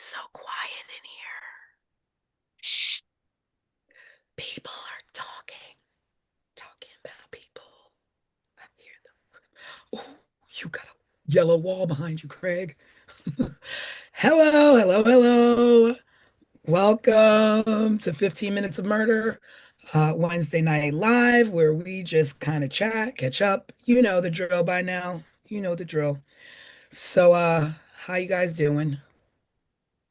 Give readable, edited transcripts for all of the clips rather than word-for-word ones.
So quiet in here. Shh. People are talking about people. I hear them. Oh, you got a yellow wall behind you, Craig. Hello. Welcome to 15 Minutes of Murder, Wednesday night live, where we just kind of chat, catch up. You know the drill by now. You know the drill. So, how you guys doing?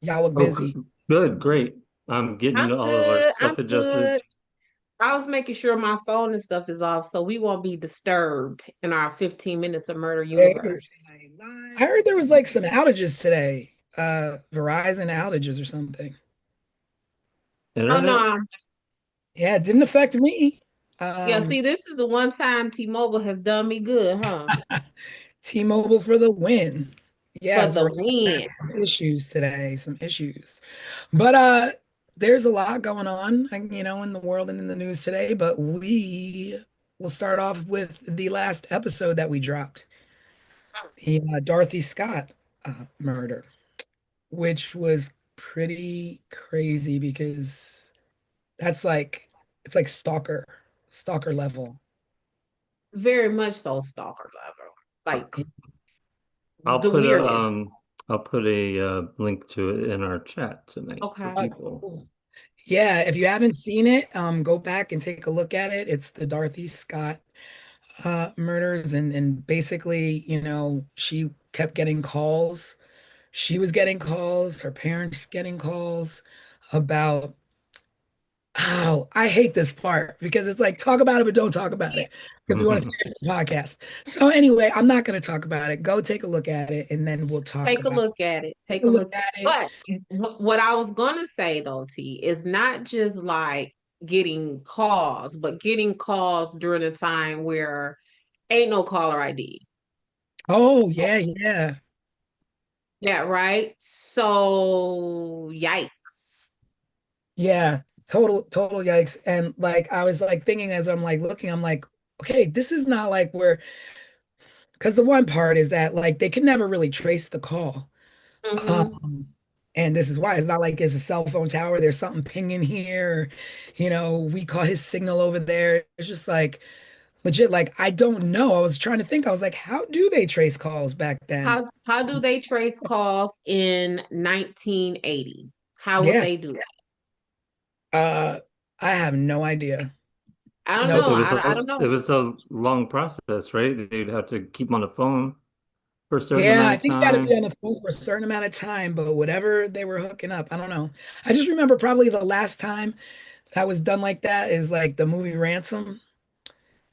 Y'all look Oh, busy. good, great. I'm getting I'm all of our good. I'm stuff adjusted. good. I was making sure my phone and stuff is off so we won't be disturbed in our 15 minutes of murder Hey, universe. live. I heard there was like some outages today. Verizon outages or something. Internet? Oh no. Yeah, Yeah, it didn't affect me. yeah, Um, see, this is the one time T-Mobile has done me good, huh? T-Mobile for the win. For Yeah, the Verizon win. had some issues today, some issues. But there's a lot going on, in the world and in the news today, but we will start off with the last episode that we dropped. The Dorothy Scott murder, which was pretty crazy because that's like it's like stalker level. Very much so stalker level. Like I'll the put a weirdest. I'll put a link to it in our chat tonight for Okay. people. Cool. Yeah, if you haven't seen it, go back and take a look at it. It's the Dorothy Scott murders, and basically, she kept getting calls. She was getting calls, her parents getting calls about. Oh, I hate this part because it's like talk about it, but don't talk about it because we want to save the podcast. So anyway, I'm not going to talk about it. Go take a look at it, and then we'll talk Take a about look at it. it. Take Take a a look look. at it. But what I was gonna say though, T, is not just like getting calls, but getting calls during a time where ain't no caller ID. Oh yeah. Yeah, right. So yikes. Yeah, total yikes. And like I was like thinking as I'm like looking, I'm like, okay, this is not like where because the one part is that like they can never really trace the call. Hmm. Um, and this is why it's not like it's a cell phone tower, there's something pinging here, we call his signal over there. It's just like legit, like I don't know. I was trying to think, I was like, how do they trace calls back then? How do they trace calls in 1980? How would Yeah, they do that? uh, I have no idea. I don't No know. It was I a don't it know. was a long process, right? They'd have to keep them on the phone for a certain Yeah, amount I of think you got to be time. on the phone for a certain amount of time, but whatever they were hooking up, I don't know. I just remember probably the last time that was done like that is like the movie Ransom.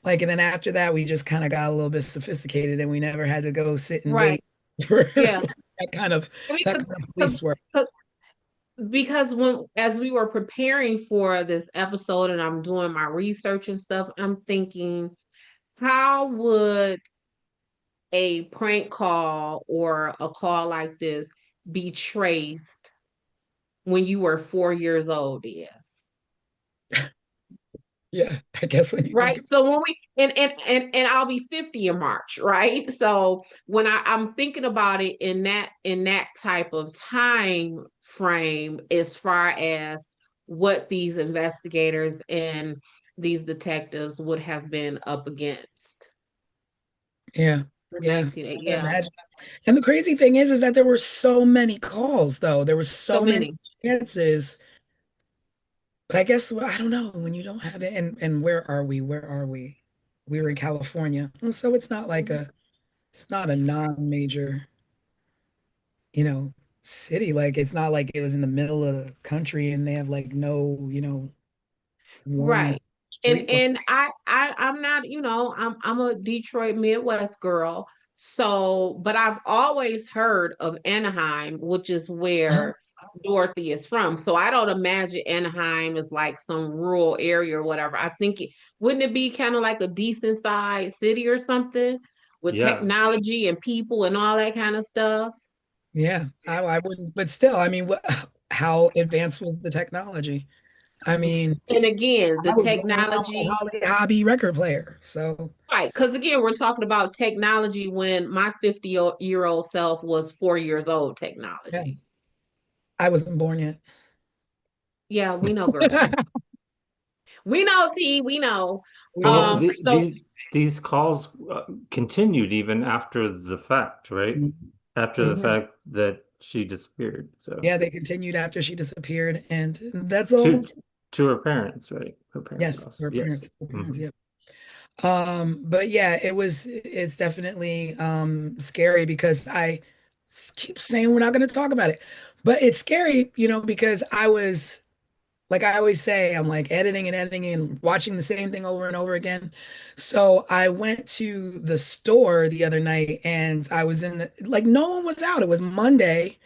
Like, and then after that, we just kind of got a little bit sophisticated and we never had to go sit and Right. wait for Yeah. that kind of I mean, that kind of police work. because when as we were preparing for this episode and I'm doing my research and stuff, I'm thinking, how would a prank call or a call like this be traced when you were 4 years old? Is Yeah, I guess when you think right. So when we and I'll be 50 in March, right? So when I'm thinking about it in that type of time frame, as far as what these investigators and these detectives would have been up against yeah, in yeah. 1980. I Yeah. imagine. And the crazy thing is that there were so many calls though. There were So so many many. chances. But I guess well, I don't know when you don't have it. And where are we? Where are we? We were in California, and so it's not a non-major, you know, city. Like it's not like it was in the middle of the country and they have like no, warning Right. street light. And I'm not, I'm a Detroit Midwest girl. So, but I've always heard of Anaheim, which is Uh, where Dorothy is from. So I don't imagine Anaheim is like some rural area or whatever. I think wouldn't it be kind of like a decent sized city or something with Yeah. technology and people and all that kind of stuff? yeah, I wouldn't, but still, I mean, how advanced was the technology? I mean, And again, I the was running around with a technology. hobby record player. So Right, because again, we're talking about technology when my 50-year-old self was 4 years old yeah, technology. I wasn't born yet. Yeah, we know, girl. We know, T. We know. Well, So these calls continued even after the fact, right? After the Mhm. fact that she disappeared. So Yeah, they continued after she disappeared, and that's all we'll to see. to her parents, right? Her parents' Yes, house. her Yes. parents, her parents, Hmm. yeah. But yeah, it's definitely scary because keep saying we're not going to talk about it. But it's scary, because like I always say, I'm like editing and editing and watching the same thing over and over again. So I went to the store the other night and I was like no one was out. It was Monday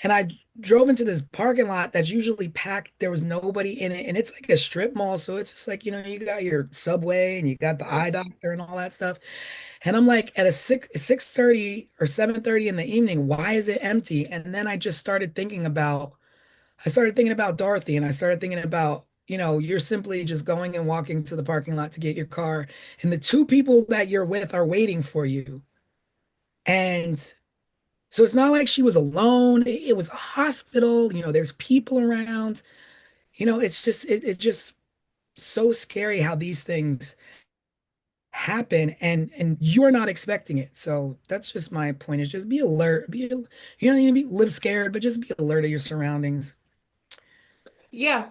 and I drove into this parking lot that's usually packed. There was nobody in it. And it's like a strip mall. So it's just like, you got your Subway and you got the eye doctor and all that stuff. And I'm like at a 6:30 or 7:30 in the evening, why is it empty? And then I started thinking about Dorothy and I started thinking about, you're simply just going and walking to the parking lot to get your car. And the two people that you're with are waiting for you. And so it's not like she was alone. It was a hospital, there's people around. It's just so scary how these things happen and you're not expecting it. So that's just my point is just be alert. You don't need to live scared, but just be alert of your surroundings. yeah,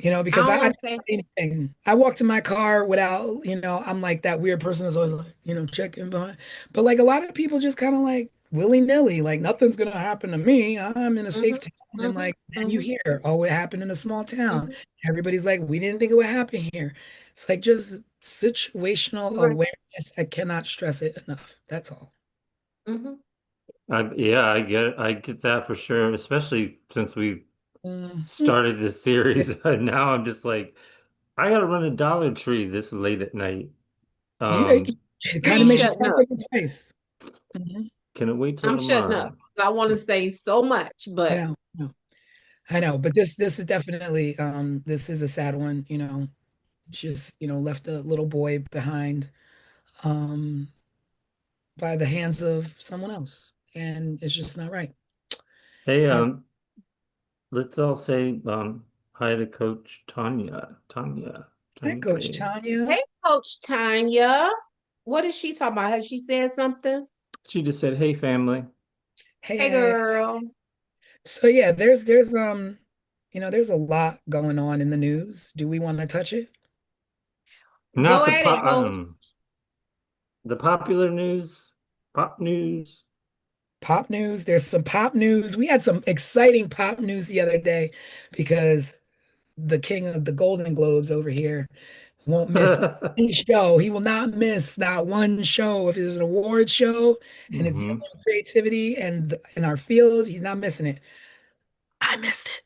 I Because don't I want do to say. the same thing. I walk to my car without, I'm like that weird person that's always like, checking behind. But like a lot of people just kind of like willy-nilly, like nothing's gonna happen to me. I'm in a Hmm. safe town. And Hmm. like then you Hmm. hear, oh, it happened in a small town. Hmm. Everybody's like, we didn't think it would happen here. It's like just situational You're right. awareness. I cannot stress it enough. That's all. Hmm. Yeah, I get that for sure, especially since we Mhm. started this series. Now I'm just like, I gotta run a Dollar Tree this late at night. You, Um, it You kind of ain't makes you shutting start up. thinking twice. Mhm. can it wait till I'm shutting up. tomorrow? I want to say so much, I but know. No. I know, but this is definitely this is a sad one, just, left a little boy behind um by the hands of someone else. And it's just not right. Hey, It's not let's all say hi to Coach Tanya. right. Tanya Coach Gray. Tanya. hey, Coach Tanya, what is she talking about? Has she said something? She just said, "Hey, family." Hey, Hey, hey. girl, So yeah, there's a lot going on in the news. Do we want to touch it? Not go at it, host. the popular news, pop news. Pop news. There's some pop news. We had some exciting pop news the other day because the king of the Golden Globes over here won't miss any show. He will not miss not one show. If it's an award show and it's Hmm. creativity and in our field, he's not missing it. I missed it.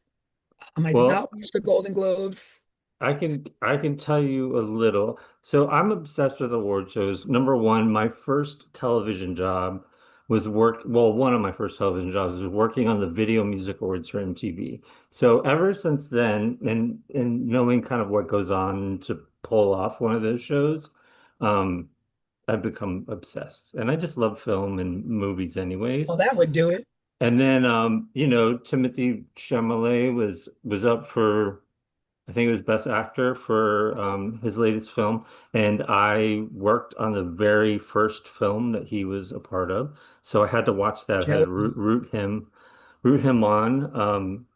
I did not Well, watch the Golden Globes. I can tell you a little. So I'm obsessed with award shows. Number one, my first television job one of my first television jobs was working on the Video Music Awards for MTV. So ever since then, and knowing kind of what goes on to pull off one of those shows, um, I've become obsessed. And I just love film and movies Well, anyways. that would do it. And then Timothy Chalamet was up for I think it was Best Actor for his latest film, and I worked on the very first film that he was a part of, so I had to watch that. I had to Jelly. root him on.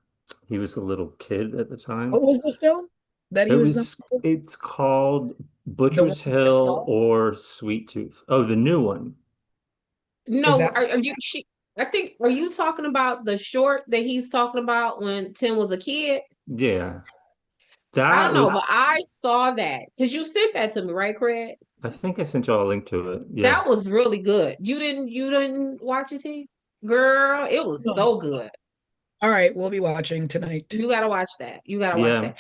He was a little kid at the What time. was the film that he was not It's called the one Butcher's I Hill saw? or Sweet Tooth. Oh, the new one. Is No, that are you she I think are you talking about the short that he's talking about when Tim was a kid? Yeah, I don't that know, but was. I saw that because you sent that to me, right, Craig? I think I sent y'all a link to it. Yeah. That was really good. You didn't watch it, T? Girl, it was no. so good. All right, we'll be watching tonight. You gotta watch that. You gotta watch Yeah. that.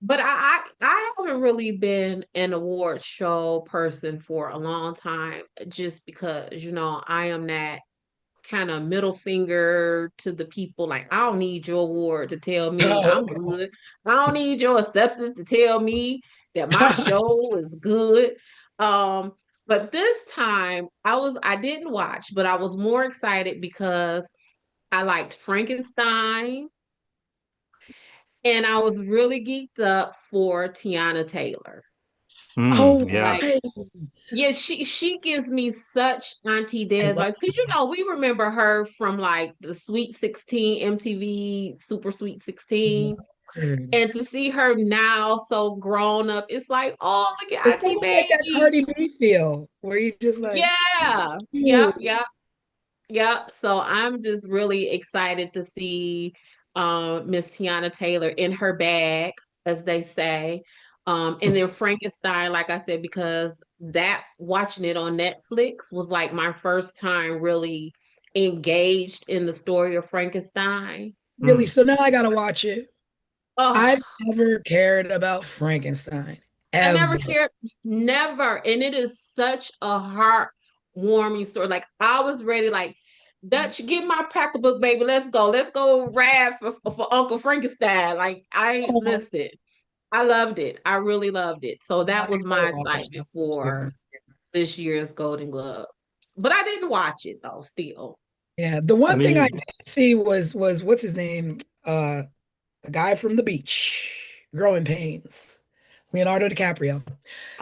But I haven't really been an award show person for a long time, just because I am that kind of middle finger to the people. Like, I don't need your award to tell me I'm Oh. good. I don't need your acceptance to tell me that my show is good. Um, but this time I didn't watch, but I was more excited because I liked Frankenstein, and I was really geeked up for Tiana Taylor. Mm, Oh, yeah. Like, right. yeah, she gives me such Auntie I Des love vibes because we remember her from like the Sweet 16 MTV Super Sweet 16. her. And to see her now so grown up, it's like, oh, look at It's Auntie almost like that Baby. Cardi B feel where you just like, Yeah. dude. Yep. Yep. Yep. So I'm just really excited to see Miss Tiana Taylor in her bag, as they say. And then Frankenstein, like I said, because that watching it on Netflix was like my first time really engaged in the story of Frankenstein. Really? Mm. So now I gotta watch it. I've Oh, never cared about Frankenstein. I never Ever. cared, never. And it is such a heartwarming story. Like I was ready, like Dutch, get my pocketbook, baby. Let's go. Let's go ride for Uncle Frankenstein. Like I Oh, listed. I loved it. I really loved it. So I that was gotta my watch excitement that for too. this year's Golden Globe. But I didn't watch it though, still. Yeah, the I one thing I mean, did see was what's his name? The guy from the beach, Growing Pains, Leonardo DiCaprio.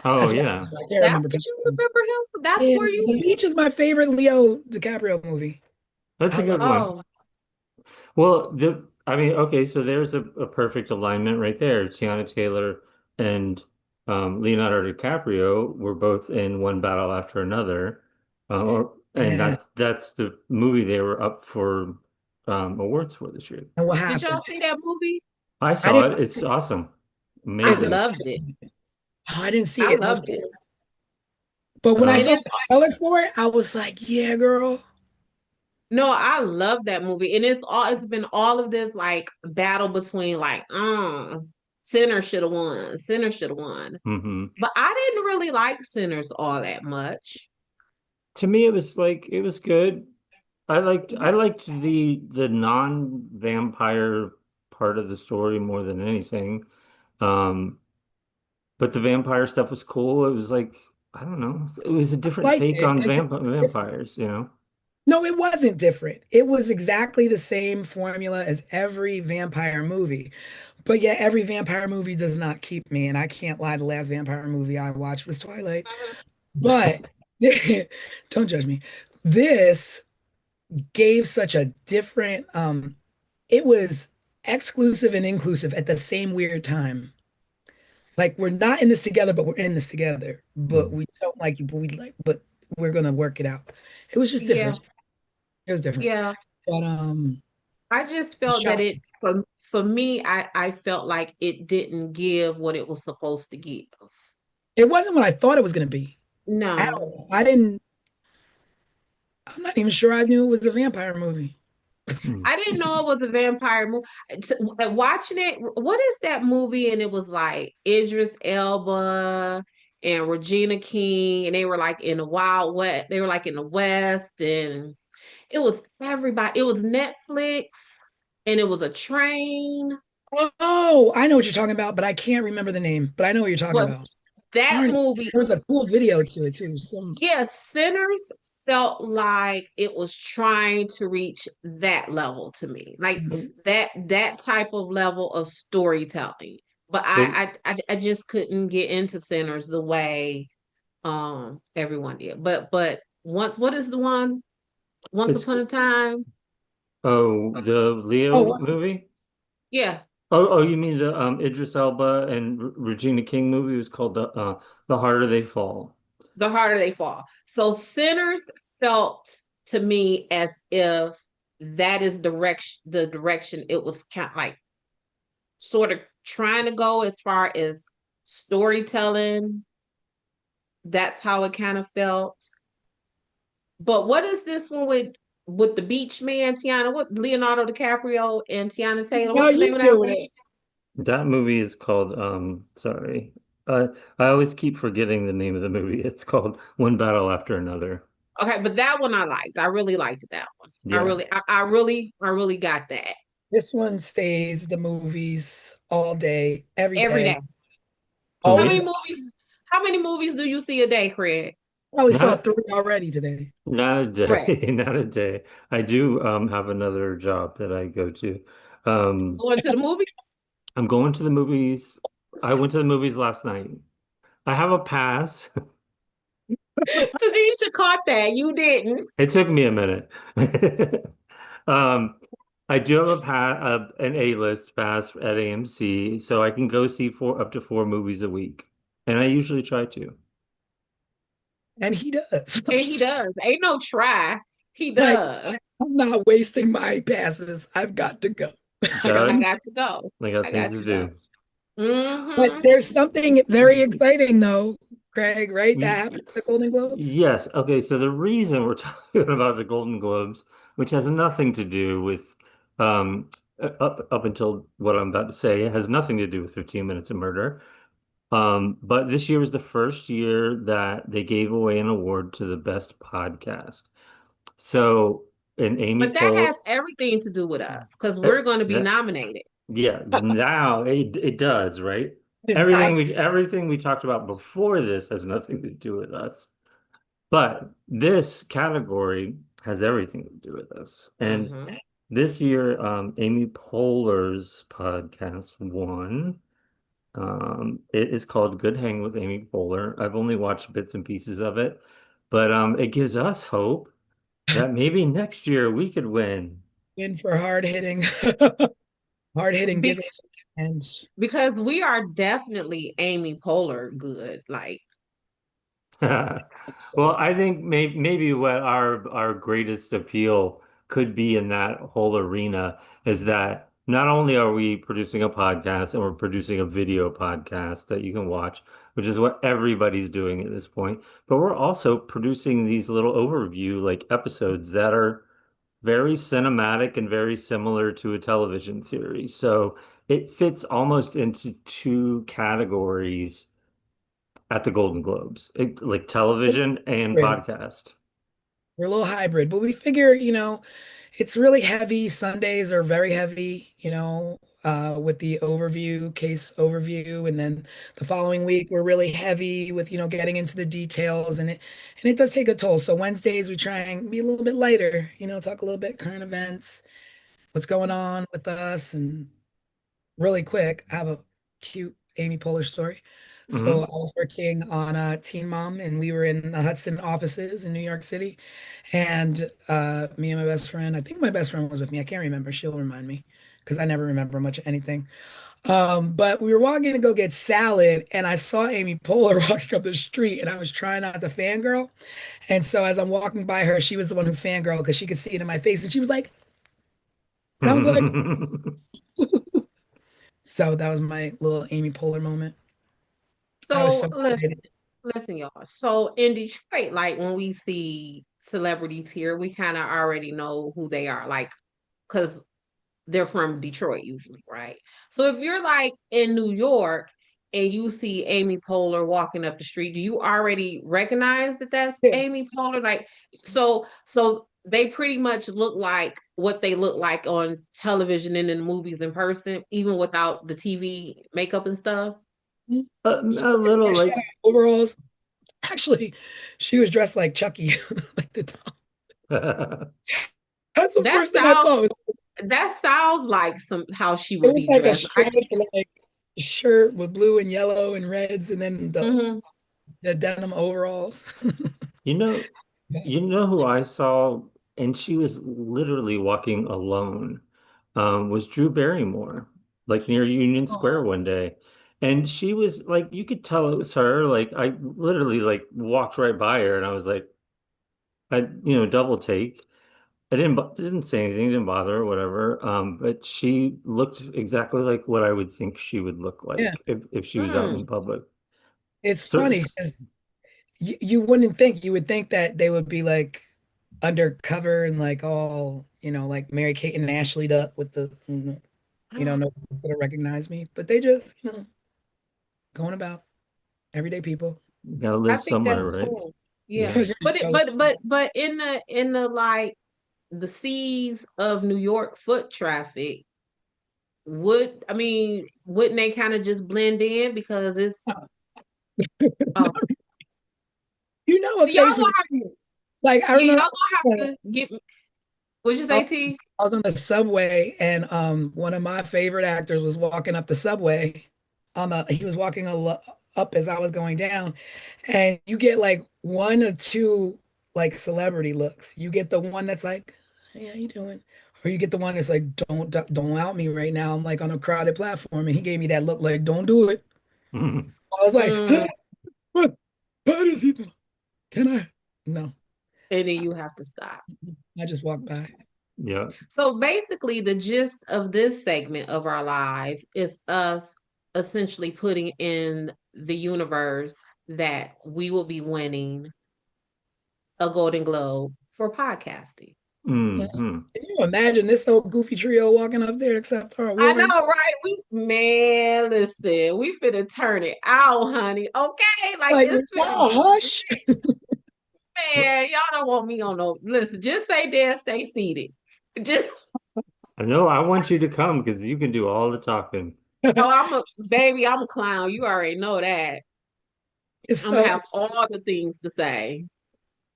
oh That's what yeah, I can't That's remember. what you remember him for? That's Yeah, where you The Beach is my favorite Leo DiCaprio movie. that's I a love good it. one. oh Well, I mean, okay, so there's a perfect alignment right there. Tiana Taylor and Leonardo DiCaprio were both in One Battle After Another, and Yeah. that's the movie they were up for awards for this year. And what did y'all happened? see that movie? I I saw didn't. it. It's awesome, I Is it? amazing. loved it. Oh, I didn't see I it. And I was, loved it. but when I And Um, saw it's the trailer for it, I was like, yeah, girl. No, I love that movie. And it's been all of this like battle between like, Sinner should have won. Sinner should have won. mhm. But I didn't really like Sinners all that much. To me, it was like it was good. I liked the non-vampire part of the story more than anything. Um, but the vampire stuff was cool. It was like I don't know. It was a I different liked take it. on It's different. vampires, you know. No, it wasn't different. It was exactly the same formula as every vampire movie. But yeah, every vampire movie does not keep me. And I can't lie, the last vampire movie I watched was Twilight. But don't judge me. This gave such a different it was exclusive and inclusive at the same weird time. Like we're not in this together, but we're in this together. But Mhm. we don't like you, but we like, but we're gonna work it out. It was just Yeah, different. It was different. yeah. But I just the felt that shot, for me, I felt like it didn't give what it was supposed to give. it wasn't what I thought it was gonna be at No. all. I'm not even sure I knew it was a vampire movie. Hmm. I didn't know it was a vampire movie. Watching it, what is that movie? And it was like Idris Elba and Regina King, and they were like in the Wild West. They were like in the West, and it was everybody. It was Netflix, and it was a train. Oh, I know what you're talking about, but I can't remember the name. But I know what you're talking But about. that Darn it. movie, There was a cool video to it too. Some yeah, Sinners felt like it was trying to reach that level to me, like that type of level of storytelling. But Well, I just couldn't get into Sinners the way everyone did. But once what is the one? Once it's upon a time, the oh, Leo what's it? movie. yeah, Oh, you mean the Idris Elba and Regina King movie? It was called The Harder They Fall. the harder they fall. So Sinners felt to me as if that is the direction it was kind of like sort of trying to go as far as storytelling. That's how it kind of felt. But what is this one with the beach man, Tiana? What Leonardo DiCaprio and Tiana Taylor? No, What's the name you of that doing one? it. That movie is called sorry. I always keep forgetting the name of the movie. It's called One Battle After Another. Okay, but that one I liked. I really liked that one. Yeah. I really got that This one stays the movies all day, every every day. day. Oh How Always. many yeah. movies? How many movies do you see a day, Craig? Probably saw Not three already today. not a Right. day, not a day. I do have another job that I go to. Um, Going to the movies? I'm going to the movies. I went to the movies last night. I have a pass. Tanisha caught that. You didn't. It took me a minute. Um, I do have an A-list pass at AMC, so I can go see up to four movies a week, and I usually try to. And he does. And he does. Ain't no try. He Like, does. I'm not wasting my passes. I've got to go. I got I Got, got to go. I got I things got to to go. do. But Mm-hmm. there's something very exciting though, Craig, right? That Y- happened at the Golden Globes. Yes. Okay. So the reason we're talking about the Golden Globes, which has nothing to do with up until what I'm about to say, it has nothing to do with 15 Minutes of Murder. But this year was the first year that they gave away an award to the best podcast. So, and Amy But that Poehler, has everything to do with us because we're that, going to be that nominated. yeah, now it does, right? Nice. Everything we talked about before this has nothing to do with us. But this category has everything to do with us. And Hmm. this year, Amy Poehler's podcast won. It is called Good Hang with Amy Poehler. I've only watched bits and pieces of it, but it gives us hope that maybe next year we could win. In for hard hitting, hard hitting Be giving. And because we are definitely Amy Poehler good. Like, Well, I think maybe what our greatest appeal could be in that whole arena is that not only are we producing a podcast and we're producing a video podcast that you can watch, which is what everybody's doing at this point, but we're also producing these little overview like episodes that are very cinematic and very similar to a television series. So it fits almost into two categories at the Golden Globes, like television and podcast. we're a little hybrid, but we figure, it's really heavy. Sundays are very heavy, with the case overview, and then the following week we're really heavy with, getting into the details, and it does take a toll. So Wednesdays we try and be a little bit lighter, talk a little bit current events, what's going on with us, and really quick, I have a cute Amy Poehler story. So I Hmm. was working on Teen Mom, and we were in the Hudson offices in New York City. And me and my best friend, I think my best friend was with me. I can't remember. She'll remind me because I never remember much of anything. But we were walking to go get salad, and I saw Amy Poehler walking up the street, and I was trying not to fangirl. And so as I'm walking by her, she was the one who fangirl because she could see it in my face, and she was like, and I was like, so that was my little Amy Poehler moment. I was so so listen, excited. listen, y'all. So in Detroit, like when we see celebrities here, we kind of already know who they are, like, because they're from Detroit usually, right? So if you're like in New York and you see Amy Poehler walking up the street, do you already recognize that that's Yeah. Amy Poehler? Like, so they pretty much look like what they look like on television and in movies in person, even without the TV makeup and stuff. A little She had like overalls. Actually, she was dressed like Chucky, like the top. That's the That first thing I sounds thought. that sounds like some how she It would was be like a dressed. I striped like shirt with blue and yellow and reds, and then mhm. the denim overalls. you know Yeah. you know who I saw and she was literally walking alone was Drew Barrymore like near Union Square Oh, one day, and she was like you could tell it was her. Like I literally like walked right by her and I was like I double take. I didn't say anything, didn't bother or whatever. But she looked exactly like what I would think she would look yeah. like if she was out Mm. in public. It's So funny because you wouldn't think, you would think that they would be like undercover and like all, like Mary Kate and Ashley'd up with the, nobody's gonna recognize me, but they just, going about everyday people. gotta I live think somewhere, that's right? cool. Yeah. Yeah. But it but in the like the seas of New York foot traffic, wouldn't they kind of just blend in because it's oh know what Y'all face me? gonna have to, Like I yeah, y'all remember gonna have to get me. What'd you I say, was T? I was on the subway and one of my favorite actors was walking up the subway he was walking up as I was going down and you get like one or two like celebrity looks. You get the one that's like, "Hey, how you doing?" Or you get the one that's like, don't out me right now. I'm like on a crowded platform and he gave me that look like, "Don't do it." I was like, Mm, what is he doing? Can I? No, and then you have to stop. I just walked by. Yeah. So basically, the gist of this segment of our live is us essentially putting in the universe that we will be winning a Golden Globe for podcasting. Hmm. Can you imagine this whole goofy trio walking up there accept our I award? know, right? Man, listen, we finna turn it out, honey. Okay, like Like, it's finna y'all be, hush. man. Y'all don't want me on no. Listen, just say there, stay seated. Just I know I want you to come because you can do all the talking. oh, I'm a baby. I'm a clown. You already know that. It's I'm gonna so have all the things to say.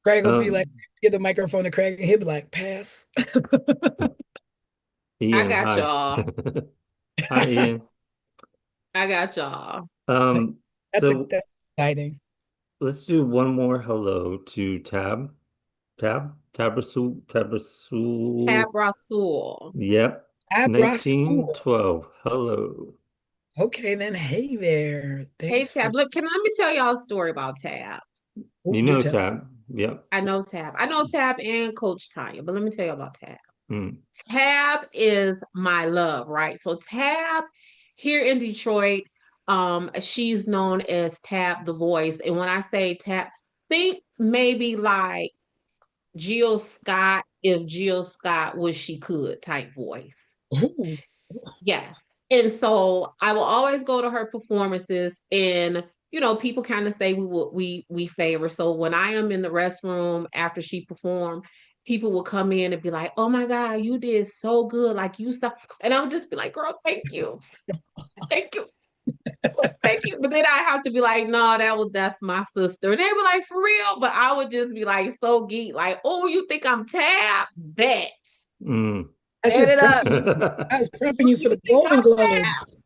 Craig will be like, Um, give the microphone to Craig, and he'll be like, pass. I Ian, got hi. y'all. Hi, Ian. I got y'all. Like, Um, so that's exciting. let's do one more hello to Tabrasul. Tab Rasul. Yep. Ab Rasul. 1912. Hello. Okay, then hey there. Hey Thanks for Tab, look, can let me tell y'all a story about Tab. You do know tell. Tab. Yep. I know Tab. I know Tab and Coach Tanya, but let me tell you about Tab. Mm. Tab is my love, right? So Tab here in Detroit, she's known as Tab the Voice. And when I say Tab, think maybe like Jill Scott if Jill Scott wish she could type voice. Ooh. Yes. And so I will always go to her performances and people kind of say we favor. So when I am in the restroom after she performed, people will come in and be like, "Oh my God, you did so good. Like you saw," and I'll just be like, "Girl, thank you. Thank you. Thank you." But then I have to be like, "No, that's my sister." And they were like, "For real?" But I would just be like so geek, like, "Oh, you think I'm Tab? Bet. Mm. That's Bet just it up. prepping you. I was prepping You, you for you the think Golden I'm Tab?" Globes.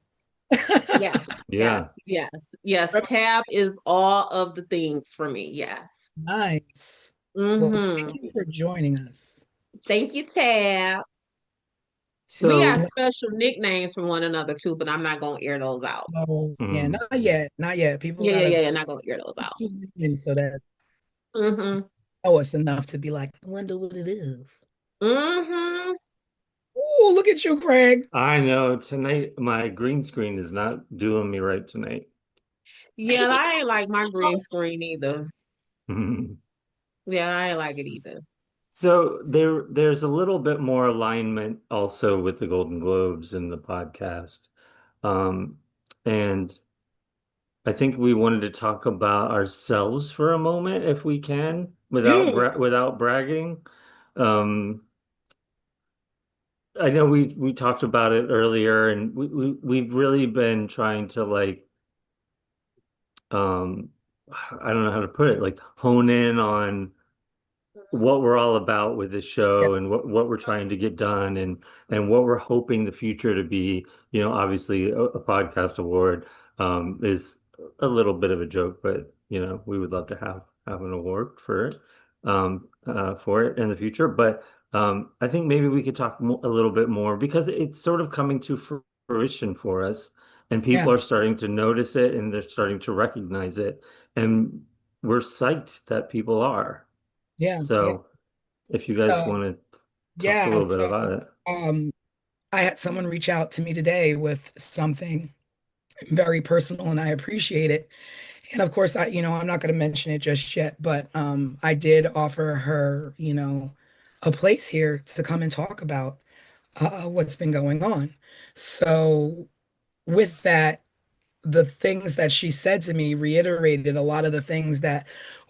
Yes, Yeah. yes, yes, yes. Prep- Tab is all of the things for me. Yes. Nice. Well, Mm-hmm. thank you for joining us. Thank you, Tab. We got So, special nicknames for one another too, but I'm not gonna air those out. Oh, yeah, mm, not yet. Not yet. People Yeah, yeah, gotta yeah, yeah. Not gonna air those out. tune in so that Mm-hmm. know us enough to be like, I wonder what it is. Mm-hmm. Oh, look at you, Craig. I know tonight my green screen is not doing me right tonight. Yeah, I ain't like my green screen either. Yeah, I ain't like it either. So there's a little bit more alignment also with the Golden Globes in the podcast. Um, and I think we wanted to talk about ourselves for a moment if we can Yeah, without bragging. Um, I know we talked about it earlier and we've really been trying to like um I don't know how to put it, like hone in on what we're all about with this yeah, show and what we're trying to get done and what we're hoping the future to be. You know, obviously a podcast award is a little bit of a joke, but you know, we would love to have an award for it in the future. But I think maybe we could talk a little bit more because it's sort of coming to fruition for us, and people yeah, are starting to notice it and they're starting to recognize it, and we're psyched that people are. yeah, yeah. So if you guys So, want to talk a yeah, little bit so about it. um, I had someone reach out to me today with something very personal, and I appreciate it. And of course, I'm not going to mention it just yet, but I did offer her, a place here to come and talk about what's been going on. So, with that, the things that she said to me reiterated a lot of the things that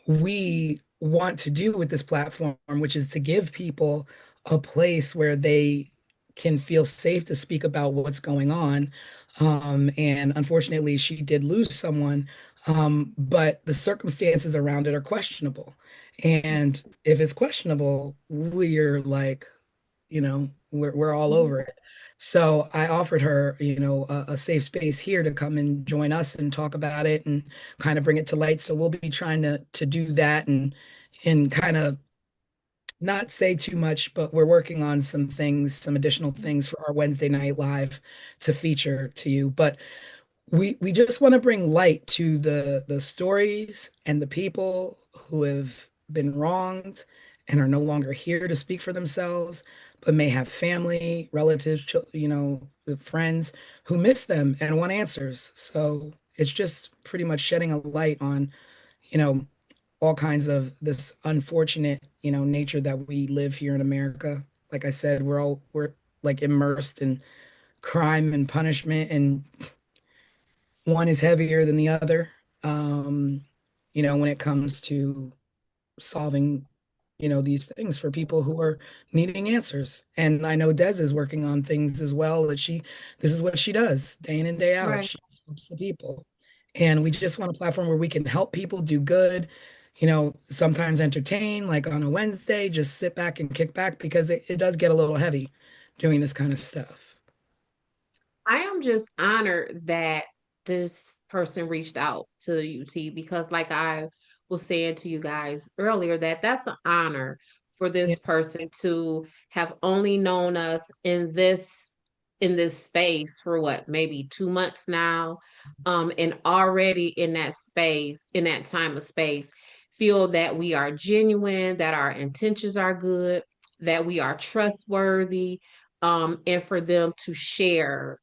we want to do with this platform, which is to give people a place where they can feel safe to speak about what's going on. And unfortunately, she did lose someone, but the circumstances around it are questionable. And if it's questionable, we're like, we're all over it. So I offered her, a safe space here to come and join us and talk about it and kind of bring it to light. So we'll be trying to do that and kind of not say too much, but we're working on some things, some additional things for our Wednesday night live to feature to you. But we just want to bring light to the stories and the people who have been wronged and are no longer here to speak for themselves, but may have family, relatives, friends who miss them and want answers. So it's just pretty much shedding a light on, you know, all kinds of this unfortunate, nature that we live here in America. Like I said, we're like immersed in crime and punishment, and one is heavier than the other. Um, when it comes to solving, these things for people who are needing answers. And I know Des is working on things as well that this is what she does day in and day out. Right. She helps the people. And we just want a platform where we can help people do good, sometimes entertain, like on a Wednesday, just sit back and kick back because it does get a little heavy doing this kind of stuff. I am just honored that this person reached out to the UT because, like I was saying to you guys earlier, that's an honor for Yeah. this person to have only known us in this space for what, maybe 2 months now, and already in that space, in that time of space, feel that we are genuine, that our intentions are good, that we are trustworthy, and for them to share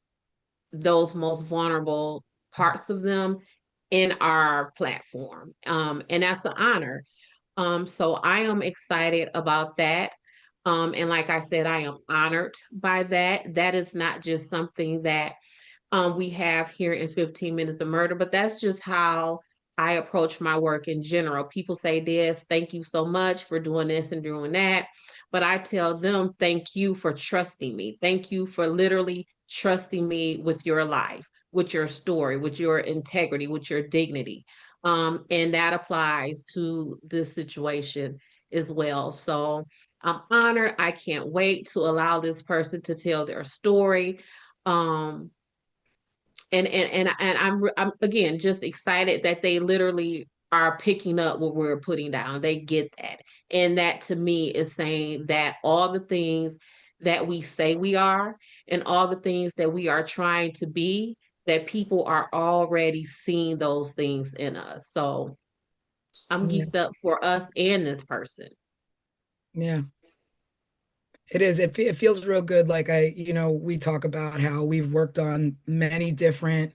those most vulnerable parts of them in our platform. And that's an honor. So I am excited about that. And like I said, I am honored by that. That is not just something that we have here in 15 Minutes of Murder, but that's just how I approach my work in general. People say, Des, thank you so much for doing this and doing that. But I tell them, thank you for trusting me. Thank you for literally trusting me with your life, with your story, with your integrity, with your dignity. And that applies to this situation as well. So I'm honored. I can't wait to allow this person to tell their story. Um, and I'm again just excited that they literally are picking up what we're putting down. They get that. And that to me is saying that all the things that we say we are and all the things that we are trying to be, that people are already seeing those things in us. So I'm Yeah. geeked up for us and this person. Yeah. It is. It feels real good. Like we talk about how we've worked on many different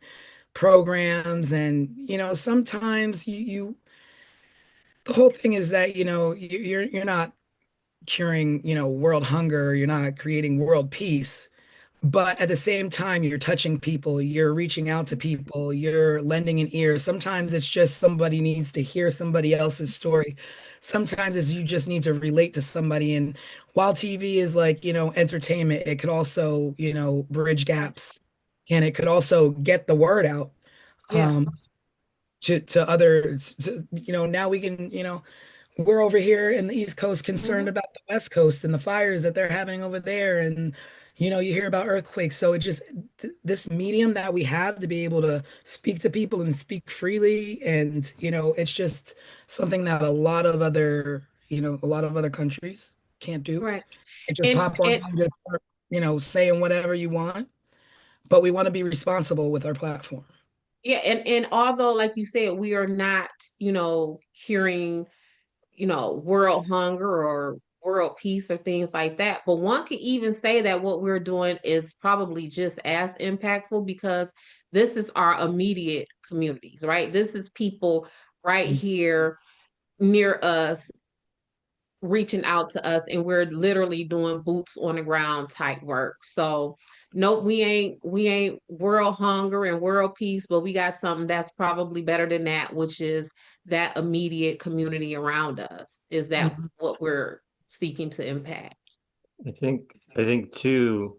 programs, and sometimes the whole thing is that you're not curing world hunger, you're not creating world peace, but at the same time you're touching people, you're reaching out to people, you're lending an ear. Sometimes it's just somebody needs to hear somebody else's story. Sometimes it's you just need to relate to somebody. And while TV is like entertainment, it could also bridge gaps, and it could also get the word out Yeah. um to others. Now we can we're over here in the East Coast concerned Mhm. about the West Coast and the fires that they're having over there. And, you hear about earthquakes. So it just, this medium that we have to be able to speak to people and speak freely. And, it's just something that a lot of other countries can't do. Right. It just And pop on and and just start, saying whatever you want. But we want to be responsible with our platform. yeah, and although like you said, we are not, curing world hunger or world peace or things like that. But one could even say that what we're doing is probably just as impactful because this is our immediate communities, right? This is people right here near us reaching out to us and we're literally doing boots on the ground type work. So no, we ain't world hunger and world peace, but we got something that's probably better than that, which is that immediate community around us. Is that Mhm. what we're seeking to impact? I think too.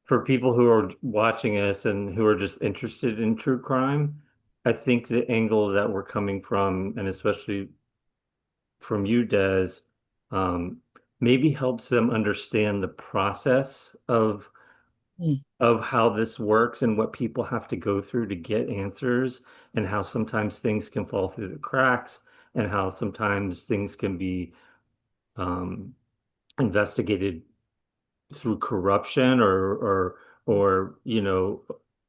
for people who are watching us and who are just interested in true crime, I think the angle that we're coming from, and especially from you, Des, um, maybe helps them understand the process Mm. of how this works and what people have to go through to get answers, and how sometimes things can fall through the cracks, and how sometimes things can be um, investigated through corruption or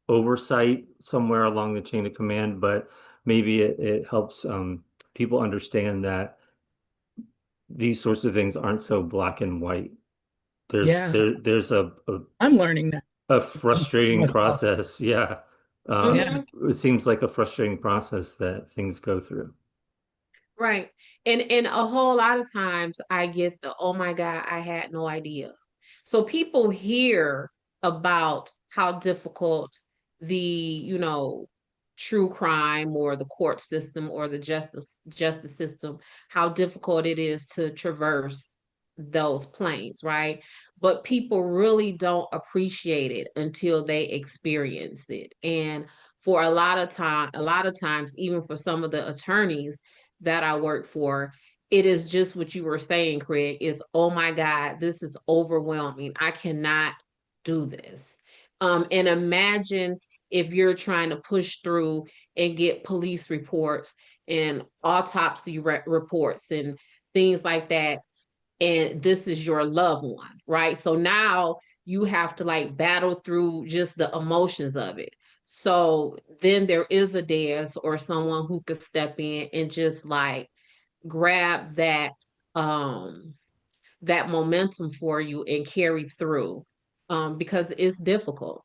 oversight somewhere along the chain of command. But maybe it helps people understand that these sorts of things aren't so black and white. Yeah, There's I'm learning that a for frustrating myself. process. Yeah. Yeah, It seems like a frustrating process that things go through. Right. And a whole lot of times I get the, oh my God, I had no idea. So people hear about how difficult the, true crime or the court system or the justice system, how difficult it is to traverse those planes, right? But people really don't appreciate it until they experience it. And for a lot of times, even for some of the attorneys that I work for, it is just what you were saying, Craig, is, oh my God, this is overwhelming. I cannot do this. And imagine if you're trying to push through and get police reports and autopsy reports and things like that, and this is your loved one, right? So now you have to like battle through just the emotions of it. So then there is a desk or someone who could step in and just like grab um that momentum for you and carry through, because it's difficult.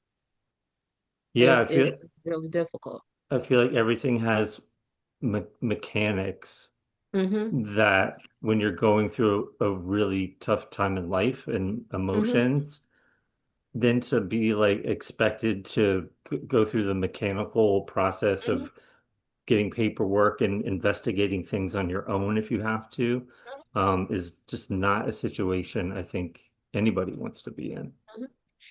Yeah, I feel It's really difficult. I feel like everything has mechanics Mm-hmm. that when you're going through a really tough time in life and Mm-hmm. emotions, then to be like expected to go through the mechanical process Mm-hmm. of getting paperwork and investigating things on your own if you have to, is just not a situation I think anybody wants to be in. Mm-hmm.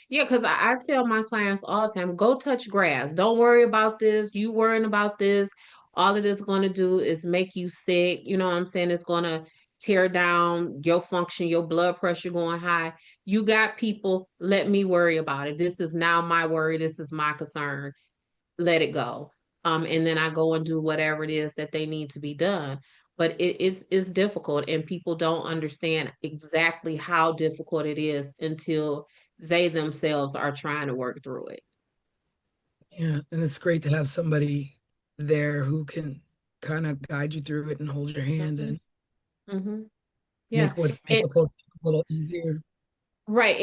Yeah, because I tell my clients all the time, go touch grass. Don't worry about this. You worrying about this. All it is going to do is make you sick. You know what I'm saying? It's going to tear down your function, your blood pressure going high. You got people, let me worry about it. This is now my worry. This is my concern. Let it go. And then I go and do whatever it is that they need to be done. But it's difficult, and people don't understand exactly how difficult it is until they themselves are trying to work through it. yeah, and it's great to have somebody there who can kind of guide you through it and hold your hand Hmm. and Hmm. Yeah. make what's And difficult a little easier. right.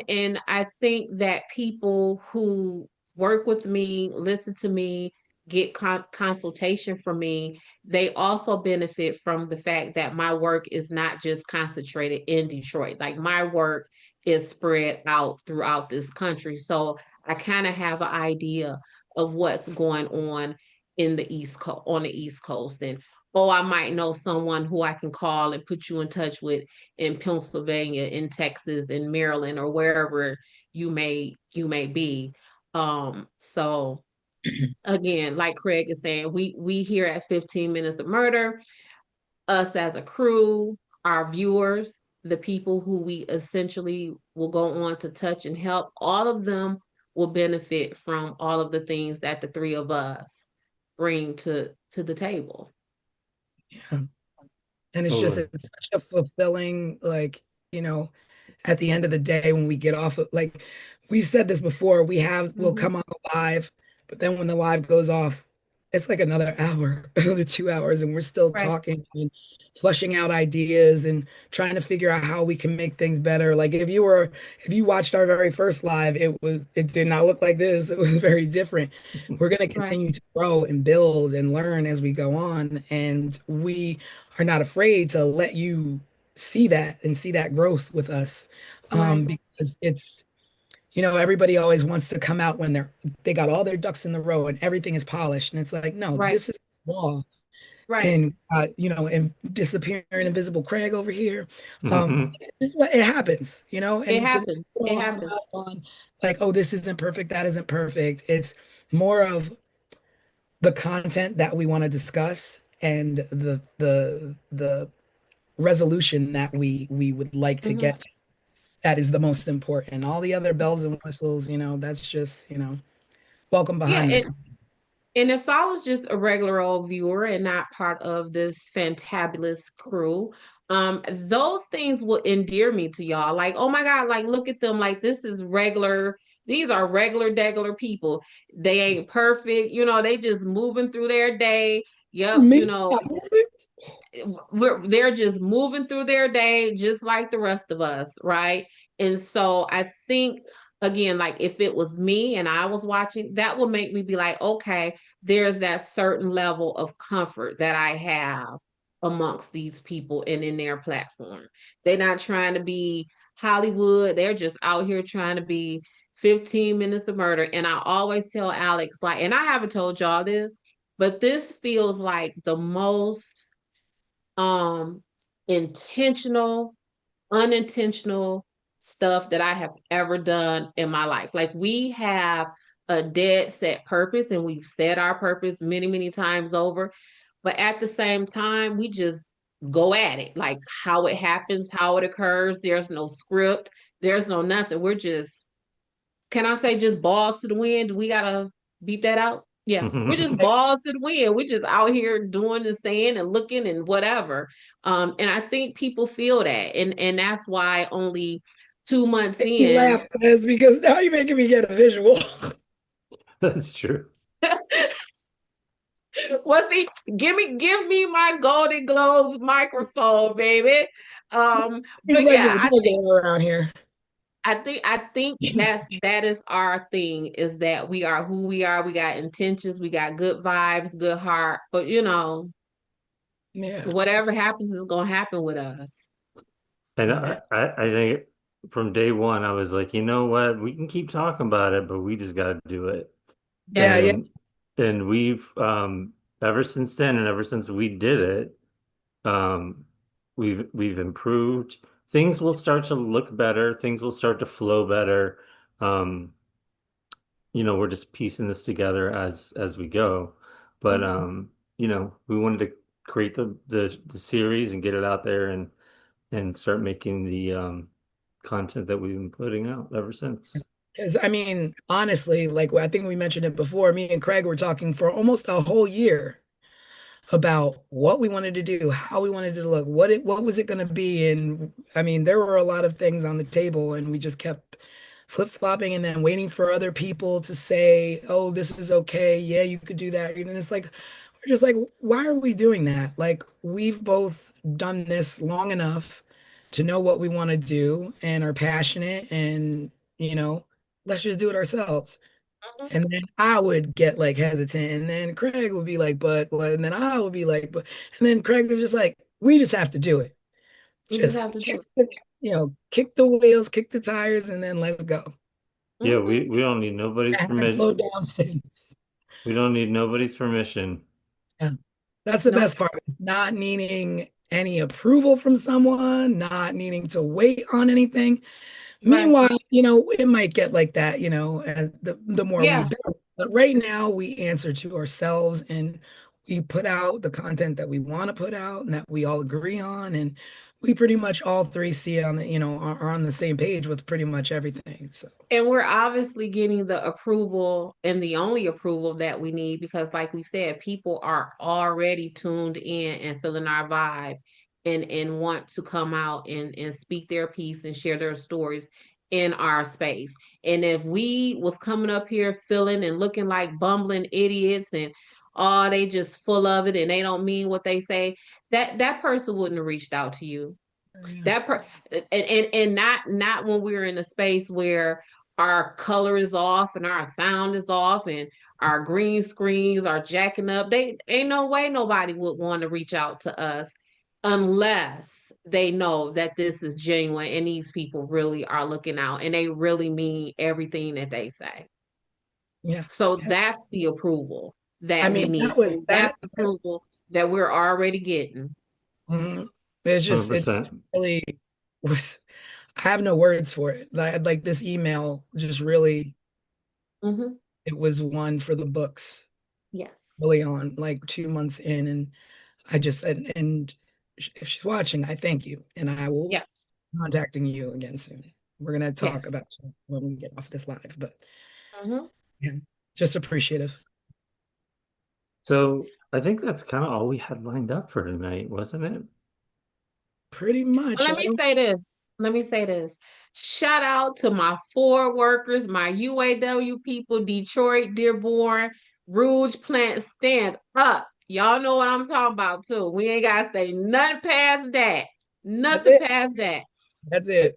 And I think that people who work with me, listen to me, get consultation from me, they also benefit from the fact that my work is not just concentrated in Detroit. Like my work is spread out throughout this country. So I kind of have an idea of what's going on in the East Coast, on the East Coast. And oh, I might know someone who I can call and put you in touch with in Pennsylvania, in Texas, in Maryland, or wherever you may be. So again, like Craig is saying, we here at 15 Minutes of Murder, us as a crew, our viewers, the people who we essentially will go on to touch and help, all of them will benefit from all of the things that the three of us bring to the table. Yeah. And Totally. it's such a fulfilling, like, you know, at the end of the day when we get off of, like, we've said this before, we'll Mhm. come on live, but then when the live goes off, it's like another hour, another 2 hours, and we're still Right, talking and flushing out ideas and trying to figure out how we can make things better. Like if you watched our very first live, it did not look like this. It was very different. We're going to right, continue to grow and build and learn as we go on, and we are not afraid to let you see that and see that growth with us, right, because it's, everybody always wants to come out when they got all their ducks in the row and everything is polished, and it's like, no, right. this is law. Right. and and disappearing invisible Craig over here. It's what it happens, It and to not happens. get It all hung happens. up on like, oh, this isn't perfect, that isn't perfect. It's more of the content that we want to discuss and the resolution that we would like to Hmm. get to. That is the most important. All the other bells and whistles, that's just, welcome Yeah, behind the and if I was just a regular old viewer and not part of this fantabulous crew, those things will endear me to y'all. Like, oh my God, like look at them. Like this is regular. These are regular, degular people. They ain't perfect, they just moving through their day. Yep, maybe not perfect. they're just moving through their day just like the rest of us, right? And so I think again, like if it was me and I was watching, that would make me be like, okay, there's that certain level of comfort that I have amongst these people and in their platform. They're not trying to be Hollywood, they're just out here trying to be 15 minutes of murder. And I always tell Alex, like, and I haven't told y'all this, but this feels like the most um intentional, unintentional stuff that I have ever done in my life. Like we have a dead set purpose and we've said our purpose many, many times over. But at the same time, we just go at it like how it happens, how it occurs. There's no script, there's no nothing. We're just, can I say just balls to the wind? We gotta beep that out. Yeah, we're just balls to the wind. We're just out here doing and saying and looking and whatever. And I think people feel that, and that's why only 2 months Makes me in. laugh, Liz, because now you're making me get a visual. That's true. Well, see, give me my Golden Globes microphone, baby. Be But yeah, regular, regular around here. I think that is our thing is that we are who we are. We got intentions, we got good vibes, good heart, but Yeah. whatever happens is gonna happen with us. And Yeah. I think from day one, I was like, you know what? We can keep talking about it, but we just got to do it. Yeah. Yeah. And we've ever since then, and ever since we did it, um, we've improved. Things will start to look better. Things will start to flow better. Um, we're just piecing this together as we go. But we wanted to create the series and get it out there and start making the content that we've been putting out ever since. Because I mean, honestly, like I think we mentioned it before, me and Craig were talking for almost a whole year about what we wanted to do, how we wanted to look, what was it going to be, and I mean, there were a lot of things on the table, and we just kept flip-flopping and then waiting for other people to say, "Oh, this is okay. Yeah, you could do that." And it's like we're just like, why are we doing that? Like we've both done this long enough to know what we want to do and are passionate and, you know, let's just do it ourselves. Mhm. And then I would get like hesitant, and then Craig would be like, but what? And then I would be like, but, and then Craig was just like, we just have to do it. We just Just, have to do just kick the wheels, kick the tires, and then let's go. it. Yeah, Hmm. we don't need nobody's I haven't slowed permission. down since. We don't need nobody's permission. Yeah. That's the Nope. best part, is not needing any approval from someone, not needing to wait on anything. Right. Meanwhile, it might get like that, as the more we Yeah. build. But right now, we answer to ourselves and we put out the content that we want to put out and that we all agree on. And we pretty much all three see on are on the same page with pretty much everything. So, And we're obviously getting the approval and the only approval that we need because, like we said, people are already tuned in and feeling our vibe and want to come out and speak their piece and share their stories in our space. And if we was coming up here feeling and looking like bumbling idiots and oh, they just full of it and they don't mean what they say, that person wouldn't have reached out to you. yeah, That per and not when we're in a space where our color is off and our sound is off and our green screens are jacking up. They ain't no way nobody would want to reach out to us unless they know that this is genuine and these people really are looking out and they really mean everything that they say. yeah, So yeah. that's the approval I that we mean, need. that was And that. that's the approval. that we're already getting. Mhm. It just 100%. really was. I have no words for it. Like this email just really, Hmm. it was one for the books Yes. early on, like 2 months in, and I just said, and if she's watching, I thank you, and I will Yes. be contacting you again soon. We're gonna talk Yes. about it when we get off this live, but Hmm. yeah, just appreciative. So I think that's kind of all we had lined up for tonight, wasn't it? Pretty much. Let I me don't. say this. Let me say this. Shout out to my Ford workers, my UAW people, Detroit, Dearborn, Rouge Plant, stand up. Y'all know what I'm talking about too. We ain't gotta say nothing past that. That's Nothing it. past that. That's it.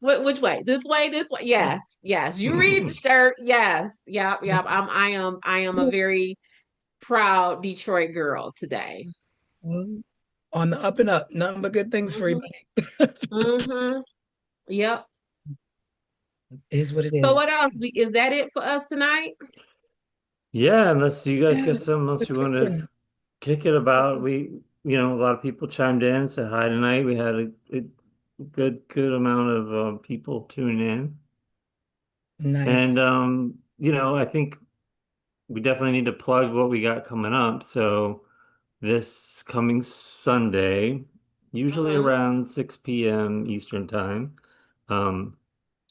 Which way? This way, this way. Yes, yes. You read the shirt. Yes. Yep, yep. I am a very proud Detroit girl today. Mhm. On the up and up. Nothing but good things for you, Hmm. buddy. Hmm. Yep. Is what it So is. what else? Is that it for us tonight? Yeah, unless you guys Yeah, got it's something a else you quick want to one. kick it about. A lot of people chimed in, said hi tonight. We had a good amount of people tune in. And Nice. I think we definitely need to plug what we got coming up. So this coming Sunday, usually Hmm. around 6 p.m. Eastern time, um,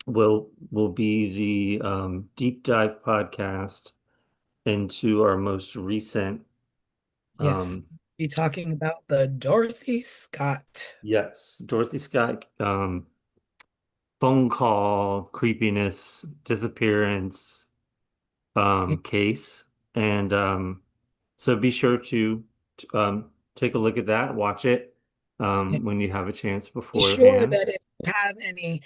will be the deep dive podcast into our most recent Yes. um Be talking about the Dorothy Scott. yes, Dorothy Scott phone call creepiness disappearance Yeah. case. And so be sure to take a look at that, watch it when you have a chance Be sure beforehand. that if you have any,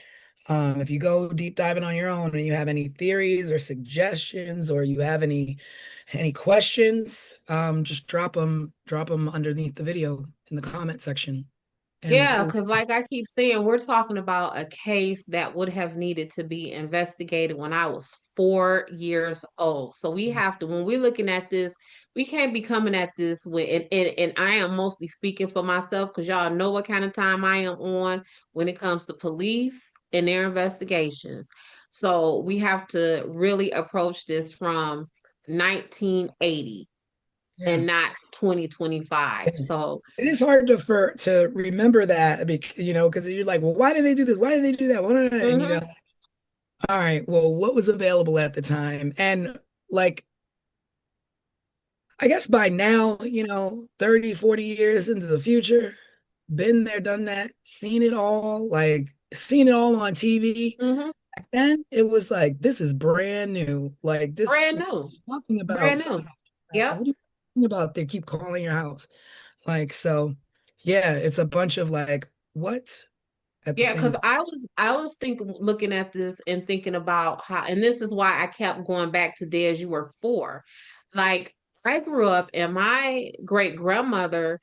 if you go deep diving on your own and you have any theories or suggestions or you have any questions, just drop them underneath the video in the comment section, and Yeah, we'll. because like I keep saying, we're talking about a case that would have needed to be investigated when I was 4 years old. So we have to, when we're looking at this, we can't be coming at this with, and I am mostly speaking for myself because y'all know what kind of time I am on when it comes to police and their investigations. So we have to really approach this from 1980 Yeah. and not 2025. So, It is hard to remember that because you're like, well, why did they do this? Why did they do that? And you mhm, go, all right, well, what was available at the time? And like, I guess by now, 30, 40 years into the future, been there, done that, seen it all on TV. mhm. Back then, it was like, this is brand new. Like this, Brand what new. are you talking about? Brand Something new. back Yep. then. What are you talking about? They keep calling your house. Like, so yeah, it's a bunch of like, what at the Yeah, because same. I was thinking looking at this and thinking about how, and this is why I kept going back to Des, you were four. Like I grew up and my great grandmother,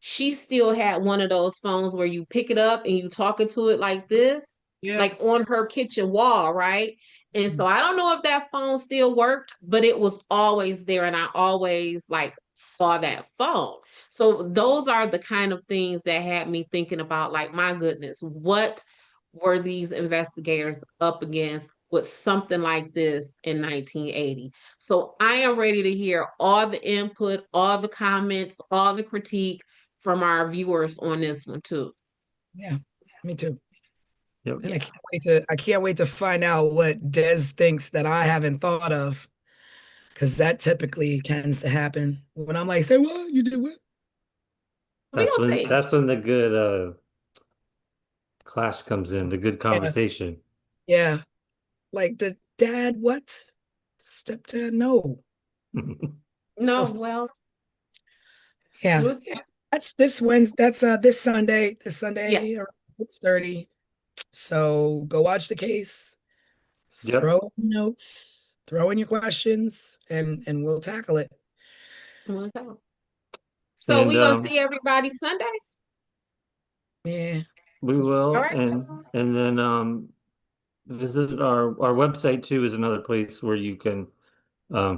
she still had one of those phones where you pick it up and you talk into it like this, Yeah. like on her kitchen wall, right? And so I don't know if that phone still worked, but it was always there and I always like saw that phone. So those are the kind of things that had me thinking about like my goodness, what were these investigators up against with something like this in 1980? So I am ready to hear all the input, all the comments, all the critique from our viewers on this one too. Yeah, me too. Yep. And Yeah. I can't wait to find out what Des thinks that I haven't thought of, because that typically tends to happen when I'm like, say what? You did what? We That's gonna when see. that's when the good clash comes in, the good Yeah, conversation. yeah. Like the dad, what? Stepdad, no. Still, No, well, yeah. we'll see. That's this Wednesday. That's this Sunday. This Yeah, Sunday around 6:30. So go watch the case, Yep. throw in notes, throw in your questions, and we'll tackle it. we'll see. So And we gonna see everybody Sunday? Yeah. we Let's- All will, right. and then visit our website too is another place where you can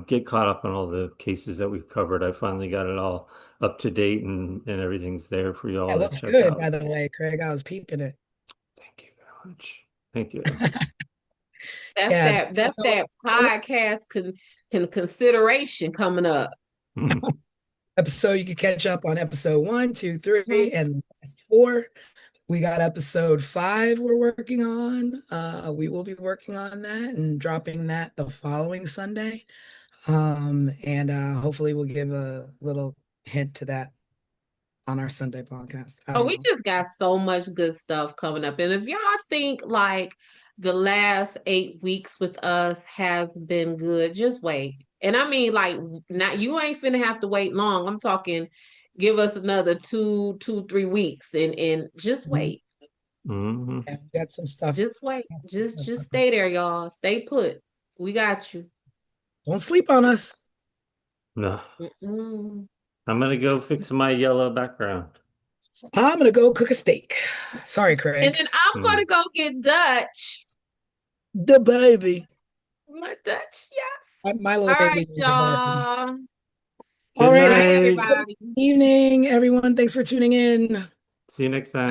get caught up on all the cases that we've covered. I finally got it all up to date and everything's there for you That all to looks check good, by out. the way, Craig. I was peeping it. Thank you very much. Thank you. That's Yeah. that that's So, that podcast consideration coming up. episode you can catch up on episode 1, 2, 3, Mhm. and the last 4. We got episode 5 we're working on. We will be working on that and dropping that the following Sunday. And hopefully we'll give a little hint to that on our Sunday podcast. I Oh, don't we know. just got so much good stuff coming up. And if y'all think like the last 8 weeks with us has been good, just wait. And I mean, like, not you ain't finna have to wait long. I'm talking, give us another 3 weeks, and just Mhm. wait. Hmm. Yeah, we got some stuff. Just wait. Got some Just stuff. stay there, y'all. Stay put. We got you. Don't sleep on us. No, Mm-mm. I'm gonna go fix my yellow background. I'm gonna go cook a steak. Sorry, And Craig. then I'm Mm. gonna go get Dutch. The baby. My Dutch, yes. My little All baby right, needs a bath. y'all. All Good right. Bye, Have night. a good everybody. evening, everyone. Thanks for tuning in. See you next time.